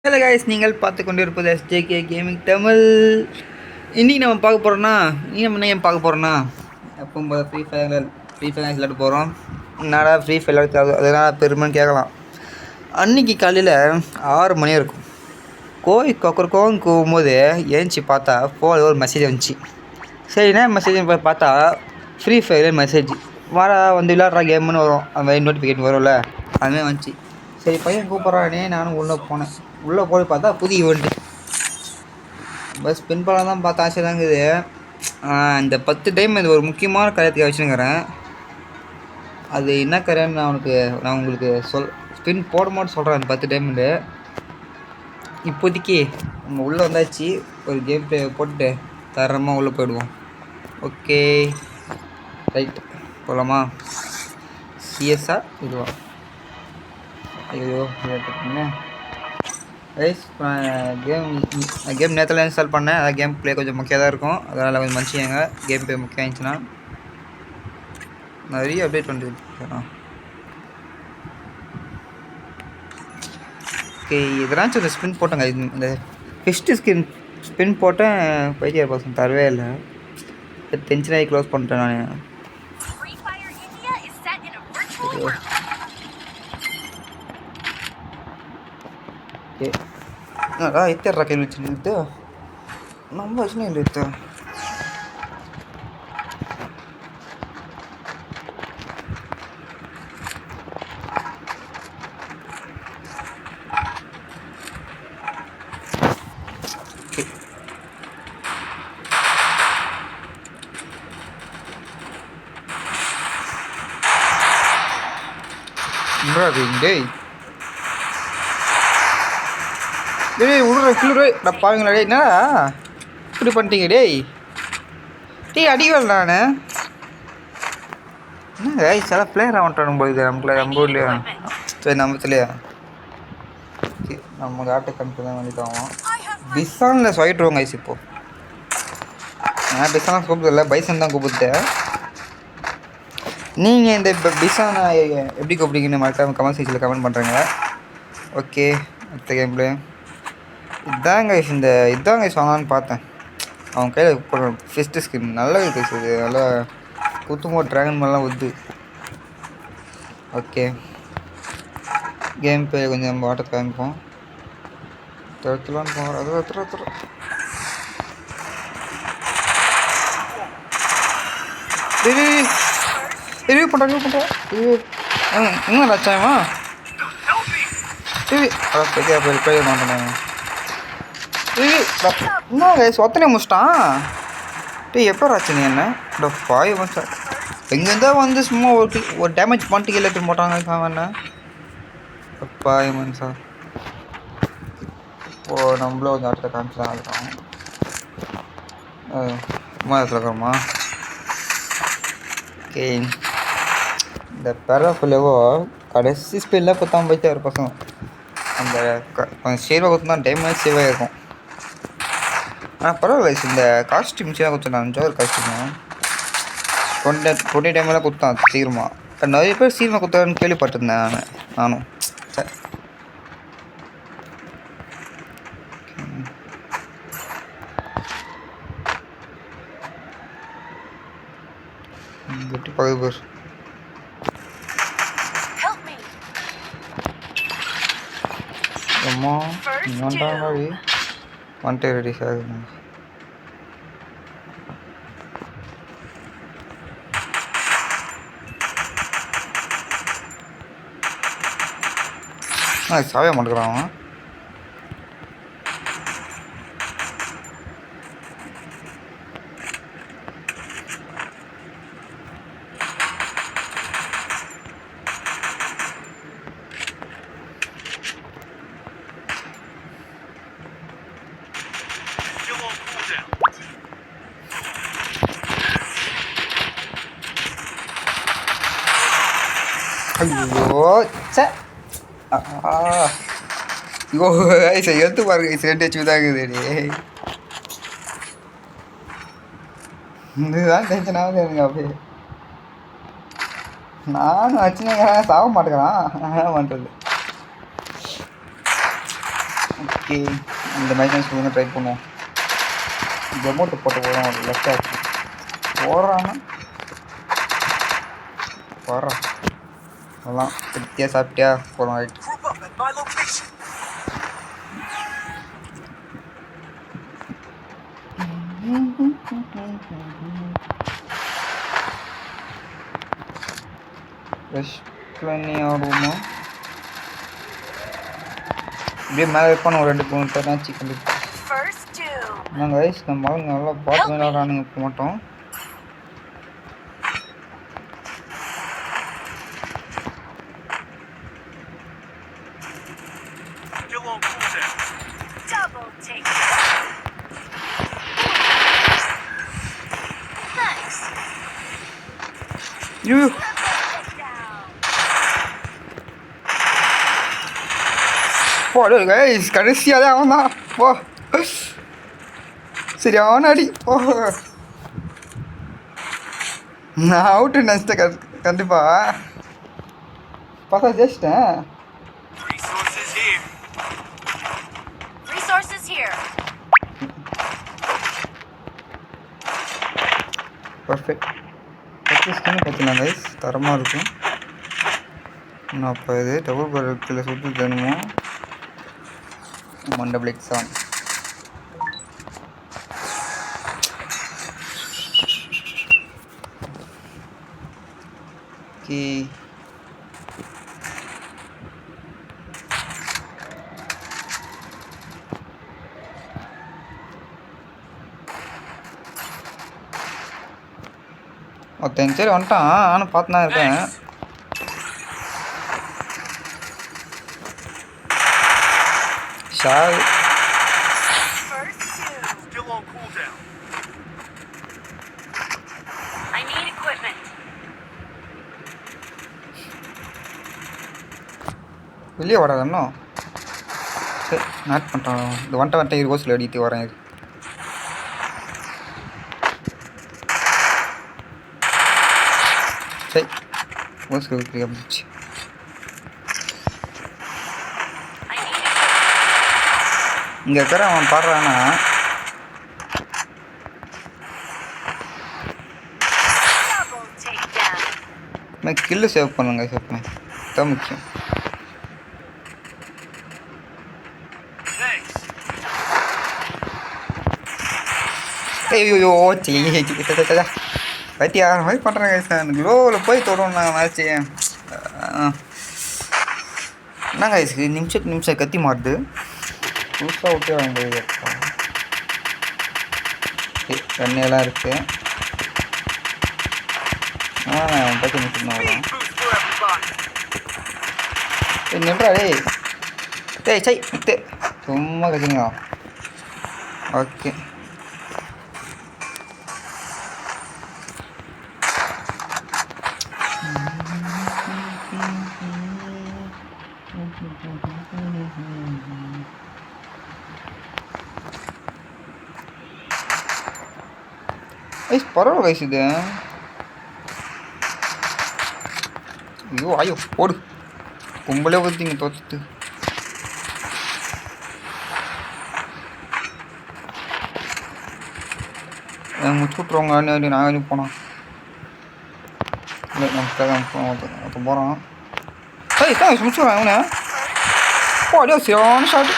Hello guys, நீங்கள் பார்த்து கொண்டு இருப்பது SJK கேமிங் தமிழ். இன்றைக்கி நம்ம பார்க்க போகிறோன்னா என்ன ஏன் பார்க்க போகிறோன்னா எப்பவும் போல ஃப்ரீ ஃபயர் விளையாட்டு போகிறோம். என்னடா ஃப்ரீ ஃபயர் விளையாட்டு அதெல்லாம் பெருமைன்னு கேட்கலாம். அன்றைக்கி காலையில் 6 மணி இருக்கும். கோவம் கூவும்போது ஏஞ்சி பார்த்தா ஃபோனில் ஒரு மெசேஜ் வந்துச்சு. சரிண்ணா மெசேஜ் போய் பார்த்தா ஃப்ரீ ஃபயர் மெசேஜ் வாடா வந்து விளையாடுறா கேம்னு வரும். அந்த மாதிரி நோட்டிஃபிகேஷன் வரும்ல, அதுமாதிரி வந்துச்சு. சரி பையன் கூப்பிட்றானே, நானும் உள்ளே போனேன். உள்ளே போய் பார்த்தா புதிய ஈவெண்ட்டு பஸ் ஸ்பின் பண்ணலாம் தான் பார்த்தா ஆசை தாங்குது. இந்த 10 டைம் இது ஒரு முக்கியமான கரையத்துக்கு வச்சுருக்கிறேன். அது என்ன கரையான்னு நான் உங்களுக்கு ஸ்பின் போட மாட்டேன் சொல்கிறேன். அந்த 10 டைமில் இப்போதைக்கு நம்ம உள்ளே வந்தாச்சு. ஒரு கேம் ப்ளே போட்டுட்டு தரமாக உள்ளே போயிடுவோம். ஓகே ரைட் போகலாமா? சிஎஸ்ஆ இதுவா? ஐயோ ரைஸ் கேம் நேரத்தில் இன்ஸ்டால் பண்ணேன். அதான் கேம் ப்ளே கொஞ்சம் முக்கியம் தான் இருக்கும். அதனால் கொஞ்சம் மன்னிச்சுங்க. கேம் ப்ளே முக்கியம் ஆயிடுச்சுன்னா நிறைய அப்டேட் பண்ணிட்டு. ஓகே இதெல்லாம் இந்த ஸ்பின் போட்டேங்க. இந்த ஃபஸ்ட்டு ஸ்பின் போட்டேன். 5% தரவே இல்லை. டென்ஷன் ஆகி க்ளோஸ் பண்ணிட்டேன் நான். ஓகே ಇತ್ತರ ಕೈ ನಿಂತು ನಮ್ಮ ಯೋಚನೆ ಇಲ್ಲಿತ್ತು. டேய் டேய் விடுற கிளு நான் பாருங்களா? டேய் என்னடா இப்படி பண்ணிட்டீங்க? டேய் அடிக்கல நான். என்ன சில பிளேயர் ஆகட்டும் போகுது நம்ம ஊர்லையா? சரி நம்மத்துலையா? ஓகே நம்ம ஆட்டை கணக்கு தான் வந்துட்டாகும். பிசானில் சொல்லிட்டுருவோங்க ஐஸ். இப்போது நான் பிசானா கூப்பிடல, பைசன் தான் கூப்பிட்டேன். நீங்கள் இந்த பிசானை எப்படி கூப்பிட்டீங்கன்னு மறக்காம கமெண்ட் செக்ஷனில் கமெண்ட் பண்ணுறேங்க. ஓகே அடுத்த கேம்ல இதாங்க சொன்னான்னு பார்த்தேன். அவன் கையில் ஃபஸ்ட்டு ஸ்கின் நல்லா பேசுது. நல்லா குத்துமோ ட்ராகன் மாதிரிலாம் வருது. ஓகே கேம் ப்ளே கொஞ்சம் நம்ம ஆட்டத்தை காமிப்போம். துரத்துலான்னு போகிறோம். அது துரத்துறோம். ரிவ்யூ பண்ணுறேன். இன்னும் லட்சமா போய் மாட்டேன். என்ன கைஸ் ஒத்தனை முடிச்சிட்டான். எப்போ ராச்சு நீ என்ன பாய் சார் எங்கேருந்தா வந்து சும்மா ஒரு டேமேஜ் பண்ணிட்டு கீழே எடுத்து போட்டாங்க என்ன பாய் சார். இப்போது நம்மளும் ஒரு ஆட்டத்தை காமிச்சு தான் இருக்கிறோம். இடத்துல இருக்கிறோமா? ஓகே இந்த பெரஃபுல்லவோ கடைசி ஸ்பீடில் குத்தாமல் போயிட்டு ஒரு பசங்க அந்த கொஞ்சம் சேவாக குத்துனா டேமேஜ் சேவாக இருக்கும். ஆனால் பரவாயில்ல. இந்த காஸ்டியூம் சேவாக குத்துனான். ஜோர் காஸ்டியூம் 20 டைமெல்லாம் குத்தான் சீக்கிரமாக. நிறைய பேர் சீக்கிரமாக குத்தான்னு கேள்விப்பட்டிருந்தேன் நானும். சரி எப்படி பகுதி பேர் அம்மா வழி வந்துட்டு ரெடி சார். சாவே மாட்டேங்கிறான் அவன். ஐயோ சே ஐயோ எடுத்து பாருங்க. ரெண்டு வச்சுதாங்குது. இதுதான் டென்ஷன் ஆகுது எனக்கு. அப்படியே நானும் வச்சுனேங்கிறேன், சாக மாட்டேங்கிறான். என்ன பண்ணுறது? ஓகே இந்த மைனஸ் வந்து ட்ரை பண்ணுவோம். ஜமோட்டை போட்டு போகிறோம் ஒரு லெஃப்ட் ஆச்சு போடுறான்னா போடுறான் அதெல்லாம் திருப்தியாக சாப்பிட்டியா போகிறோம் ரைட். ப்ரெஷ் பண்ணி ஆடுவோமா இப்படியே மேலே வைப்பான ஒரு 2-3 பேர்னாச்சு கண்டிப்பாக. நாங்கள் வயசு நம்ம ஆளுங்க நல்லா பார்த்து விளையாடுறானுங்க இப்போ மட்டும். போடு கைஸ் கடைசியாக தான் அவன் தான் போ சரியான அடி போ. நான் அவுட்டு நினச்சிட்டேன் கண்டிப்பாக பார்த்தா ஜெயிச்சிட்டேன். பர்ஃபெக்ட் ஸ்கின்னு பார்த்தீங்கன்னா கைஸ் தரமாக இருக்கும். நான் அப்போ இது டபுள் பர்க்கில் சுட்டு தரணுமோ டபுள் எக்ஸாம் ஓகே. ஒருத்தன் சரி வந்துட்டான் ஆனால் பார்த்து தான் இருக்கேன். ஷால் வெளியே வராது இன்னும் சரி நாட் பண்ணிட்டான். இந்த வந்துட்ட கோஸில் அடித்து வரேன். இது சரி கோஸில் அப்படிச்சு இங்கே இருக்கிற அவன் பாடுறான்னா கில்லு சேவ் பண்ணுங்க எப்பவுமே தான் முக்கியம். ஐயோ பற்றி யார் மாதிரி பண்ணுறேங்க சார் க்ளோவில் போய் தொடரும் நான் மேட்ச்சு. என்னங்க நிமிஷம் கத்தி மாறுது புதுசாக விட்டே வாங்கிடுது. எண்ணெயெல்லாம் இருக்குது அவன் பற்றி நிமிஷம் வரும். நின்றா டேய் சை முத்து சும்மா கத்திங்க. ஓகே பரவாயில்ல கைஸ் இது. ஐயோ போடு கும்பலே ஊற்றிங்க தோத்துட்டு. முடிச்சு விட்ருவாங்க நான் போனோம் இல்லை நம்ம போகிறோம். ஏய் தான் முடிச்சுடுறேன் அவனை போடியோ சரியான ஷாட்.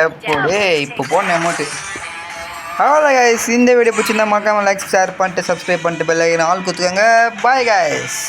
எப்போடே இப்போ போன அமௌண்ட்டு அவ்வளோ கைஸ். இந்த வீடியோ பிடிச்சிருந்தா மறக்காம லைக் ஷேர் பண்ணிட்டு சப்ஸ்கிரைப் பண்ணிட்டு பெல் ஐக்கான் ஆல் கொடுத்துக்கோங்க. Bye guys.